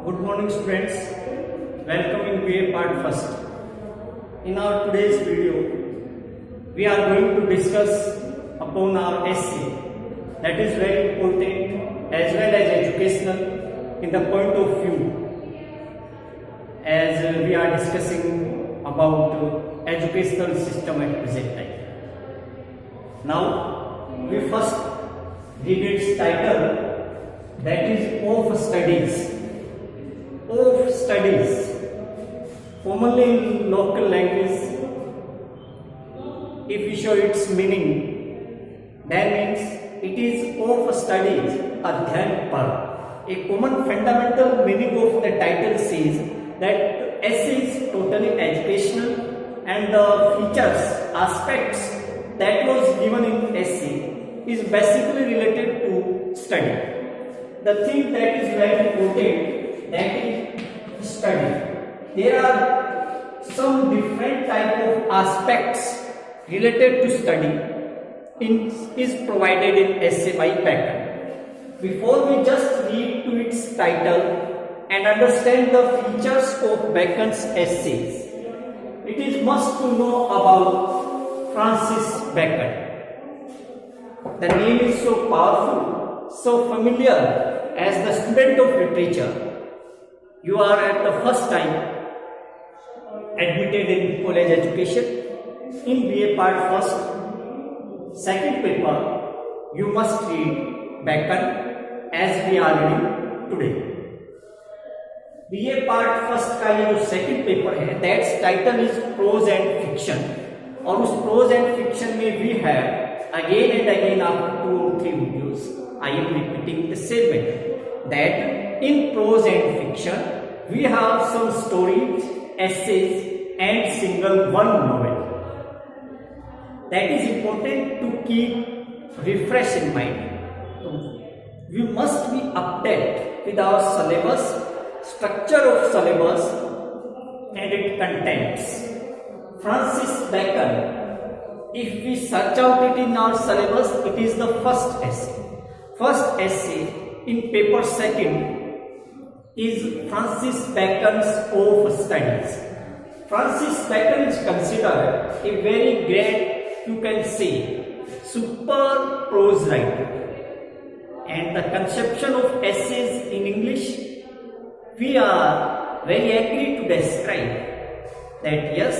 Good morning students, welcome in BA part first. In our today's video, we are going to discuss upon our essay that is very important as well as educational in the point of view as we are discussing about educational system at present time. Now, we first read its title, that is of studies. Of studies, commonly in local language, if we show its meaning, that means it is of studies, adhyan par. A common fundamental meaning of the title says that essay is totally educational and the features, aspects that was given in essay is basically related to study. The thing that is very important, that is study. There are some different type of aspects related to study is provided in essay by Bacon. Before we just read to its title and understand the features of Bacon's essays, it is must to know about Francis Bacon. The name is so powerful, so familiar as the student of literature. You are at the first time admitted in college education in BA part first, second paper you must read Bacon as we are reading today. BA part first का ये जो second paper है, that's title is prose and fiction, और उस prose and fiction में we have again and again after 2 or 3 videos I am repeating the same matter, that in prose and fiction we have some stories, essays and single one novel. That is important to keep refresh in mind. We must be updated with our syllabus, structure of syllabus and its contents. Francis Bacon, if we search out it in our syllabus, it is the first essay. First essay in paper second is Francis Bacon's Of Studies. Francis Bacon is considered a very great, you can say, super prose writer. And the conception of essays in English, we are very agree to describe that yes,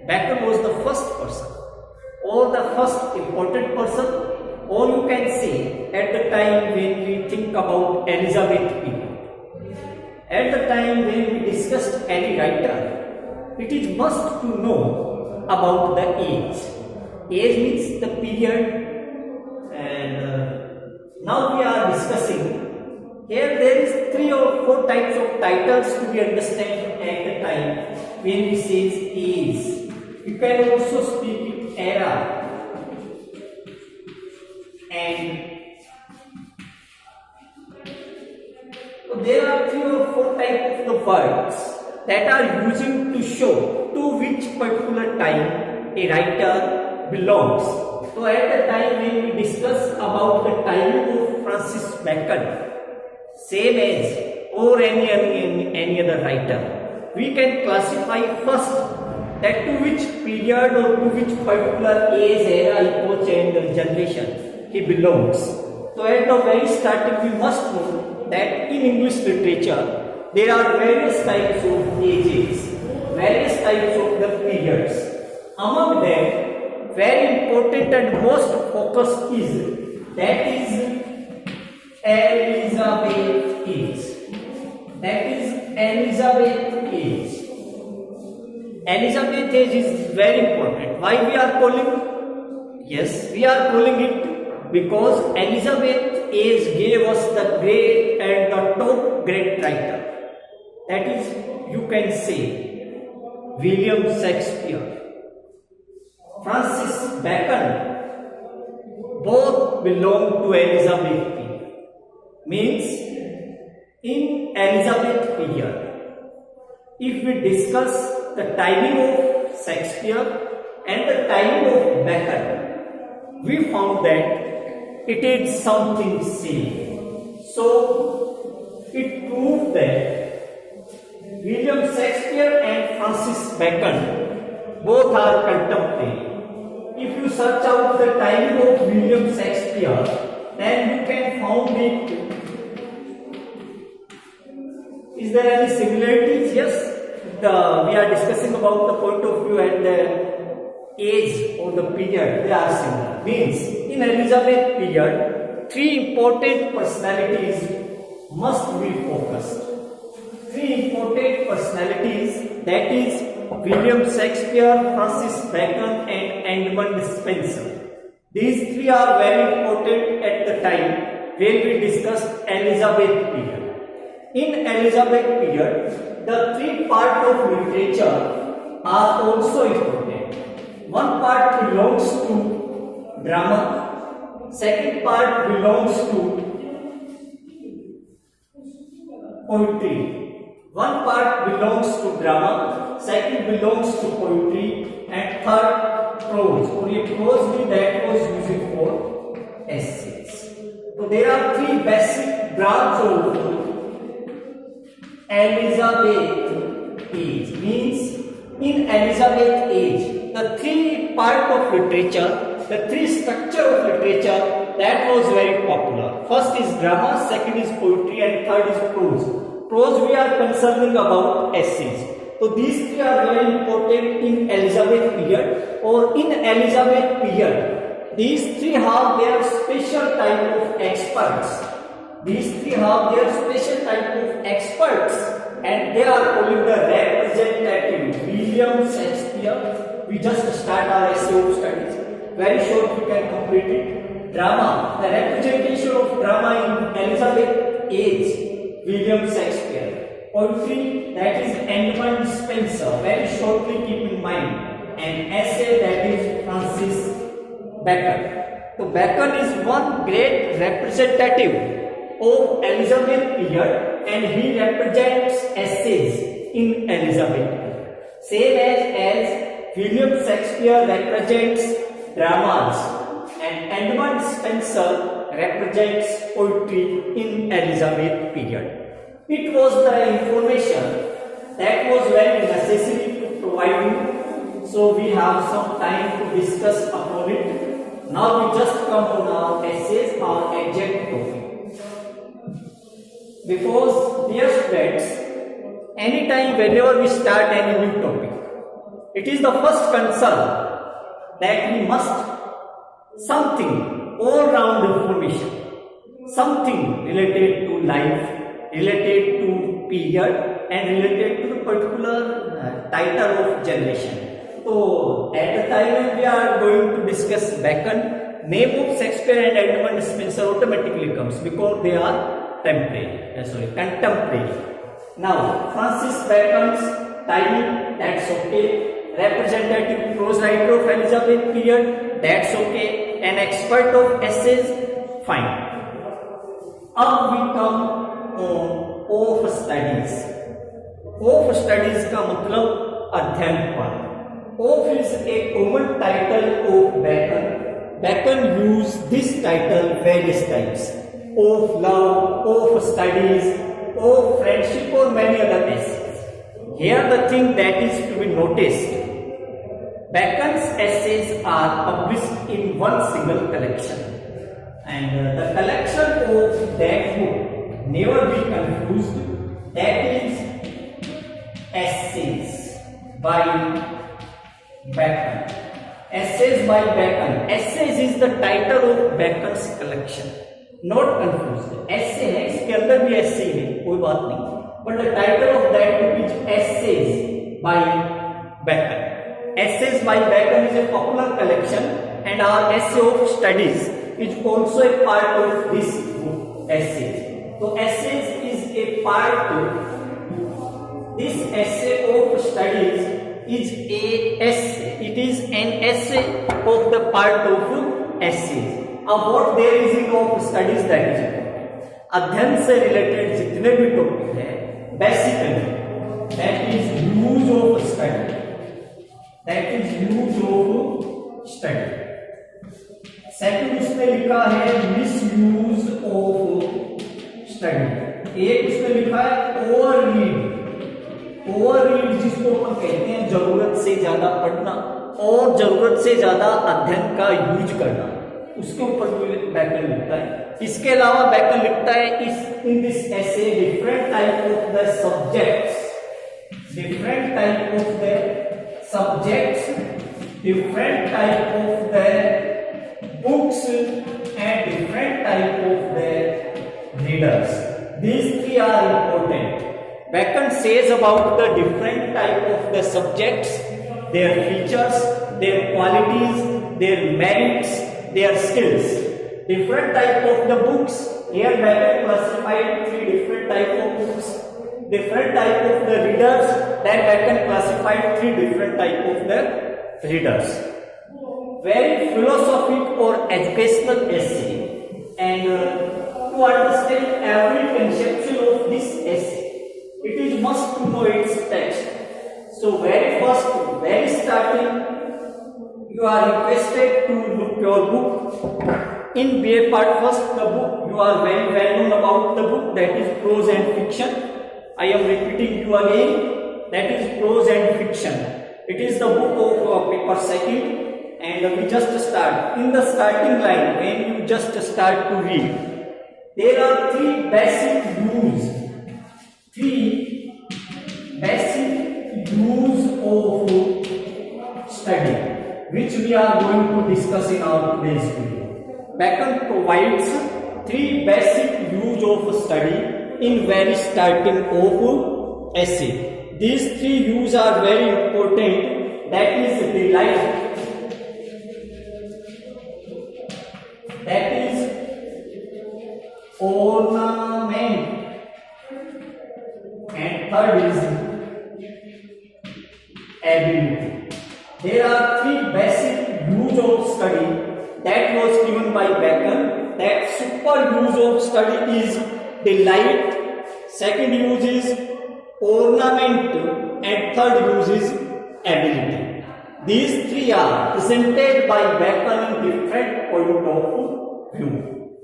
Bacon was the first person or the first important person, or you can say at the time when we think about Elizabeth period. At the time when we discussed any writer, it is must to know about the age. Age means the period, and now we are discussing. Here there is 3 or 4 types of titles to be understood at the time when we say age. You can also speak in era. And so there are 3 or 4 types of the words that are using to show to which particular time a writer belongs. So at the time when we discuss about the time of Francis Bacon, same as or any other writer, we can classify first that to which period or to which particular age, era, epoch and generation he belongs. So at the very starting we must know that in English literature there are various types of ages, various types of the periods. Among them, very important and most focused is that is Elizabeth age. That is Elizabeth age. Elizabeth age is very important. Why we are calling? Yes, we are calling it because Elizabeth age gave us the great and the top great writer. That is, you can say, William Shakespeare, Francis Bacon, both belong to Elizabeth period. Means, in Elizabeth period, if we discuss the timing of Shakespeare and the timing of Bacon, we found that it is something same. So, it proved that Bacon, both are contemporary. If you search out the time of William Shakespeare, then you can find it. Is there any similarities? Yes. We are discussing about the point of view and the age or the period. They are similar. Means in Elizabeth period, three important personalities must be focused. Three important personalities, that is William Shakespeare, Francis Bacon and Edmund Spenser. These three are very important at the time when we discussed Elizabeth period. In Elizabeth period, the three parts of literature are also important. One part belongs to drama, second part belongs to poetry. One part belongs to drama, second belongs to poetry, and third prose. और ये prose भी that was used for essays. So there are three basic branches of Elizabeth age. Means in Elizabeth age, the three part of literature, the three structure of literature that was very popular. First is drama, second is poetry, and third is prose. Prose we are concerning about essays. So these three are very important in Elizabeth period. Or in Elizabeth period, these three have their special type of experts. These three have their special type of experts, and they are calling the representative. William Shakespeare. We just start our essay of studies. Very short, we can complete it. Drama. The representation of drama in Elizabeth age. William Shakespeare. Poetry, that is Edmund Spenser. Very shortly keep in mind. And essay, that is Francis Bacon. So Bacon is one great representative of Elizabeth period, and he represents essays in Elizabeth period. Same as William Shakespeare represents dramas, and Edmund Spenser represents poetry in Elizabeth period. It was the information that was very necessary to provide you, so we have some time to discuss upon it. Now we just come on our essays, our exact topic. Because dear students, anytime whenever we start any new topic, it is the first concern that we must something all round information, something related to life, related to period, and related to the particular title of generation. So at the time when we are going to discuss Bacon, name of Shakespeare and Edmund Spenser automatically comes because they are contemporary. Now Francis Bacon's timing, that's okay. Representative prose writer of Elizabeth period, that's okay. An expert of essays, fine. अब we come on of studies. Of studies का मतलब अध्ययन पर. Of is a common title of Bacon. Bacon used this title various times. Of love, of studies, of friendship, or many other essays. Here the thing that is to be noticed, Bacon's essays are published in one single collection, and the collection of that book, never be confused, that is Essays by Bacon. Essays by Bacon. Essays is the title of Bacon's collection. Not confused. Essay है, इसके अंदर भी essay है, कोई बात नहीं. But the title of that book is Essays by Bacon. Essays by Bacon is a popular collection, and our essay of studies is also a part of this book, Essays. So Essays is a part of this essay of studies is a essay. It is an essay of the part of essays. अब what there is in of studies, that is अध्ययन से related जितने भी topic है, basically that is use of study. That is use of study. Second उसने लिखा है misuse of study. एक उसने लिखा है overread. ओवर रीड जिसको अपन कहते हैं जरूरत से ज्यादा पढ़ना और जरूरत से ज्यादा अध्ययन का यूज करना, उसके ऊपर व्याकरण लिखता है। इसके अलावा व्याकरण लिखता है इस इन दिस ऐसे different type of the subjects, different type of the subjects, different type of the books and different type of the readers. These three are important. Vacant says about the different type of the subjects, their features, their qualities, their merits, their skills. Different type of the books. Here Vacant classified three different type of books. Different type of the readers, then I can classify three different type of the readers. Very philosophic or educational essay, and to understand every conception of this essay, it is must to know its text. So very first, very starting, you are requested to look your book. In BA part first, the book you are very well known about the book, that is prose and fiction. I am repeating you again, that is prose and fiction. It is the book of paper second, and we just start. In the starting line, when you just start to read, there are three basic rules of study, which we are going to discuss in our today's video. Vacant provides three basic rules of study in very starting of essay. These three rules are very important. That is delight, that is ornament, and third is ability. There are three basic rules of study that was given by Bacon. That super use of study is delight, second use is ornament, and third use is ability. These three are presented by Bacon in different point of view.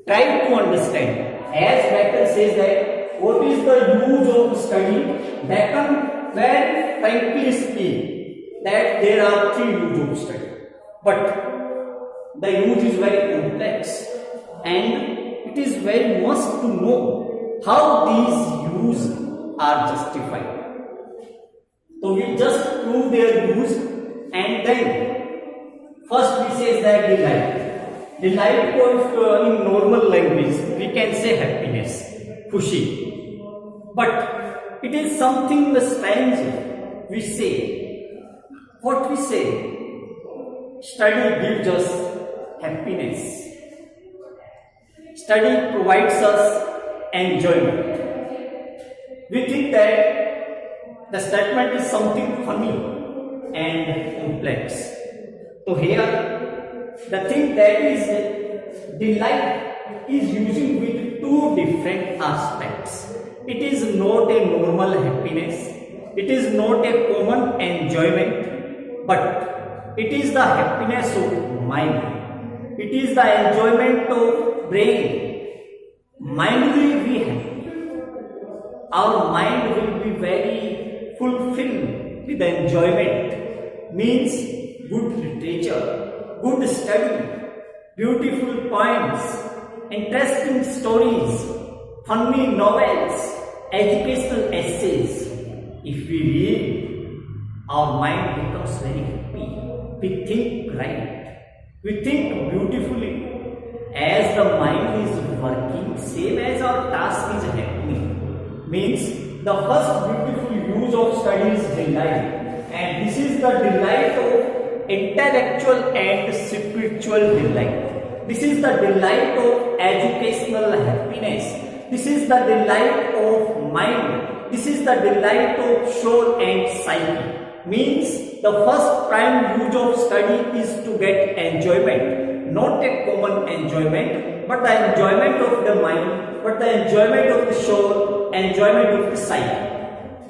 Try to understand. As Bacon says that what is the use of study, Bacon very frankly speak that there are three uses of study, but the use is very complex and it is very must to know how these uses are justified. So we just prove their use, and then first we say that delight. Delight in normal language we can say happiness, khushi. But it is something strange we say. What we say? Study gives us happiness. Study provides us enjoyment. We think that the statement is something funny and complex. So here the thing that is delight is using with two different aspects. It is not a normal happiness, it is not a common enjoyment, but it is the happiness of mind. It is the enjoyment of brain. Mind will be happy. Our mind will be very fulfilled with enjoyment. Means good literature, good study, beautiful poems, interesting stories, funny novels, educational essays. If we read, our mind becomes very happy. We think right. We think beautifully. As the mind is working, same as our task is happening. Means the first beautiful use of study is delight. And this is the delight of intellectual and spiritual delight. This is the delight of educational happiness. This is the delight of mind. This is the delight of soul and psyche. Means the first prime use of study is to get enjoyment, not a common enjoyment, but the enjoyment of the mind, but the enjoyment of the soul, enjoyment of the psyche.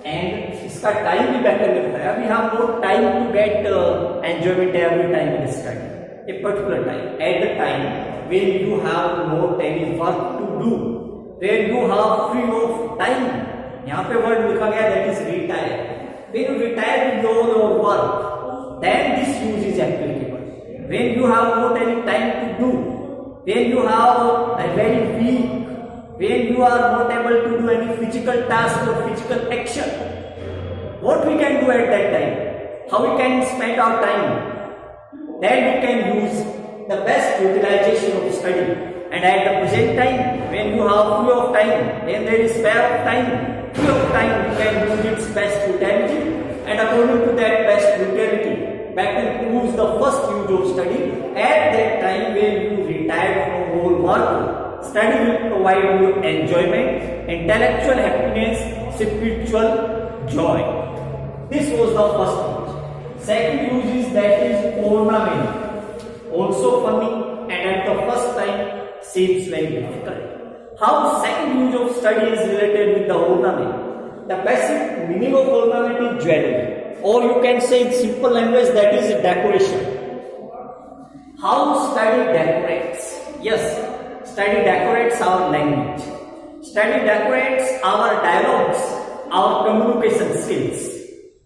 And इसका time भी better मिलता है. We have no time to get enjoyment every time in study. A particular time, at the time when you have not any work to do, where you have free of time. यहाँ पे word लिखा गया that is retire. when you retire with your work, then this use is applicable. When you have not any time to do, when you have a very weak, when you are not able to do any physical task or physical action, what we can do at that time? How we can spend our time? Then we can use the best utilization of study. And at the present time, when you have free of time, when there is spare of time, free of time, we can use its best utility. And according to that best utility, Bacon proves the first use of study. At that time when you retire from whole work, study will provide you enjoyment, intellectual happiness, spiritual joy. This was the first use. Second use is that is ornament. Also funny and at the first time seems very difficult. How second use of study is related with the ornament? The basic meaning of ornament is jewelry, or you can say in simple language that is decoration. How study decorates? Yes, study decorates our language. Study decorates our dialogues, our communication skills.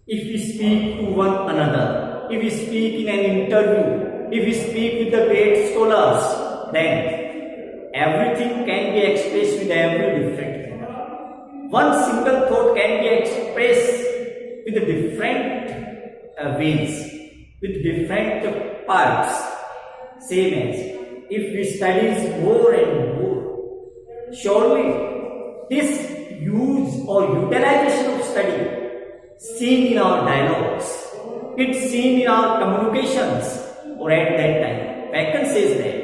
If we speak to one another, if we speak in an interview, if we speak with the great scholars, then everything can be expressed with every different manner. One single thought can be expressed with different ways, with different parts. Same as if we study more and more, surely this use or utilization of study seen in our dialogues, it's seen in our communications, or at that time. Bacon says that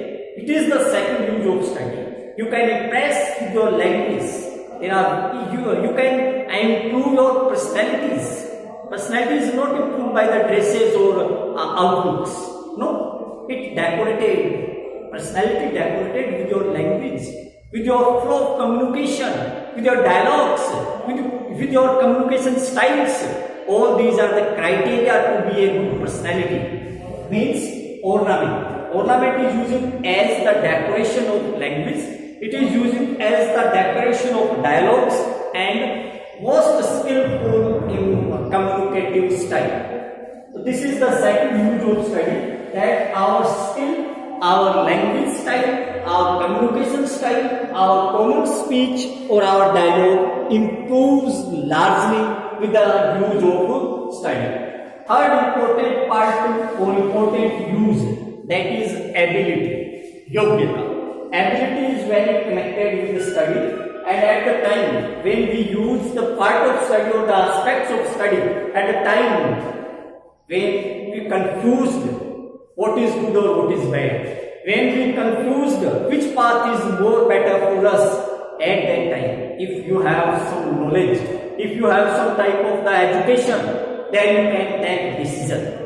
it is the second use of study. You can impress with your language. You can improve your personalities. Personality is not improved by the dresses or outlooks. No, it decorated. Personality decorated with your language, with your flow of communication, with your dialogues, with your communication styles. All these are the criteria to be a good personality. Means ornament. Ornament is used as the decoration of language. It is used as the decoration of dialogues and most skillful in communicative style. So this is the second use of study, that our skill, our language style, our communication style, our common speech or our dialogue improves largely with the use of study. Third important part or important use, that is ability, yogyata. Ability is very connected with the study, and at the time when we use the part of study or the aspects of study, at the time when we confused what is good or what is bad, when we confused which path is more better for us, at that time, if you have some knowledge, if you have some type of the education, then you can take decision.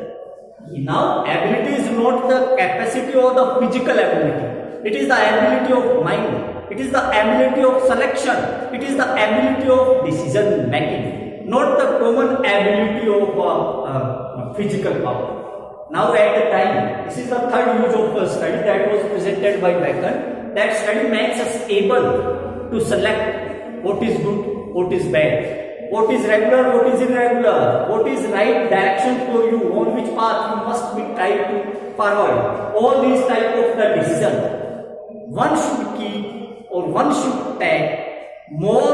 Now, ability is not the capacity or the physical ability. It is the ability of mind. It is the ability of selection. It is the ability of decision making, not the common ability of physical power. Now, at the time, this is the third use of study that was presented by Bacon. That study makes us able to select what is good, what is bad, what is regular, what is irregular, what is right direction for you, on which path you must be tried to forward. All these type of the decision one should keep or one should take more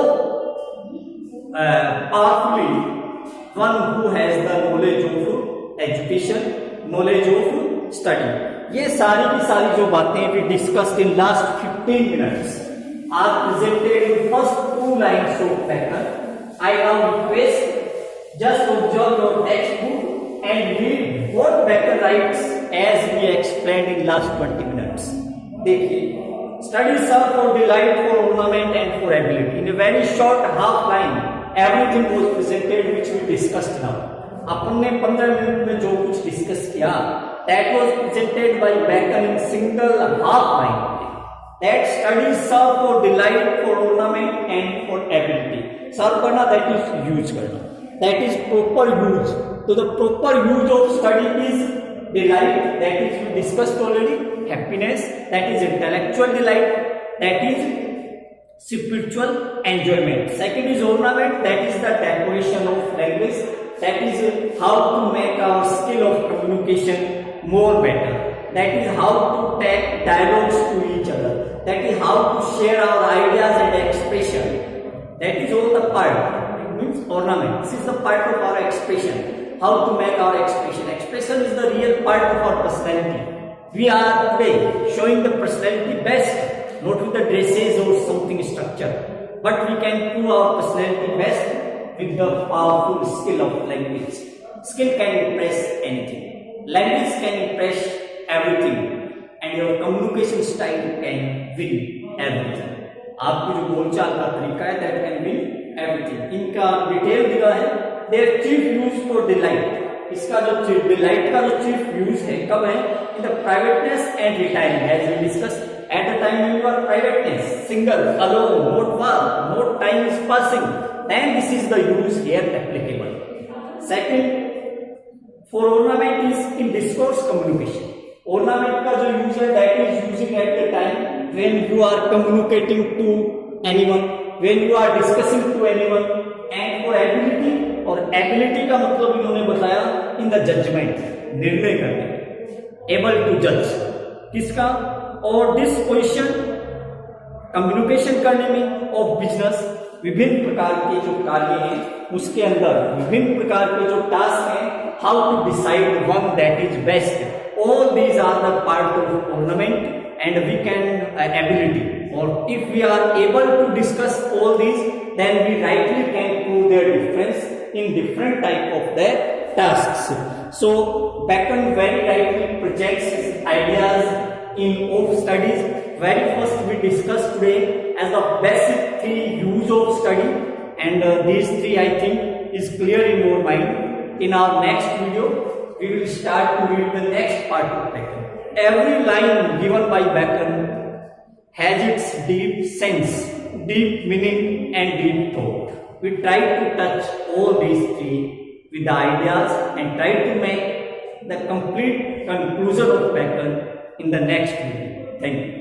powerfully one who has the knowledge of education, knowledge of study. ये सारी की सारी जो बातें we discussed in last 15 minutes are presented in first 2 lines of Bacon. I now request just observe your textbook and read what Bacon writes as we explained in last 20 minutes. देखिए, studies serve for delight, for ornament and for ability. In a very short half line, everything was presented which we discussed now. अपन ने 15 minute में जो कुछ discuss किया, that was presented by Bacon in single half line. That studies serve for delight, for ornament and for ability. Serve करना, that is use करना, that is proper use. So the proper use of study is delight, that is we discussed already. Happiness, that is intellectual delight, that is spiritual enjoyment. Second is ornament, that is the decoration of language. that is how to make our skill of communication more better. That is how to take dialogues to each other. That is how to share our ideas and expression. That is all the part. It means ornament. This is the part of our expression. How to make our expression. Expression is the real part of our personality. We are today showing the personality best, not with the dresses or something structure, but we can prove our personality best with the powerful skill of language. Skill can impress anything. Language can impress everything, and your communication style can win everything. आपकी जो बोलचाल का तरीका है that can win everything. इनका detail दिया है. Their chief use for delight. इसका जो डिलाइट का जो चीफ यूज है कब है? In the privateness and retiring, as we discuss at the time when you are privateness, single, alone, not far, not time is passing, then this is the use here applicable. Second, for ornament is in discourse communication. Ornament का जो use है that is using at the time when you are communicating to anyone, when you are discussing to anyone. And for ability, और ability का मतलब इन्होंने बताया in the judgement, निर्णय करने, एबल टू जज किसका, और डिस्पोजिशन कम्युनिकेशन करने में ऑफ बिजनेस, विभिन्न प्रकार के जो कार्य हैं उसके अंदर विभिन्न प्रकार के जो टास्क हैं, how to decide one that is best. All these are the part of ornament and we can ability. और if we are able to discuss all these, then we rightly can prove their difference in different type of their tasks. So Bacon very rightly projects his ideas in of studies. Very first we discussed today as the basic three use of study, and these three I think is clear in your mind. In our next video we will start to read the next part of Bacon. Every line given by Bacon has its deep sense, deep meaning and deep thought. We try to touch all these three with the ideas and try to make the complete conclusion of Bacon in the next video. Thank you.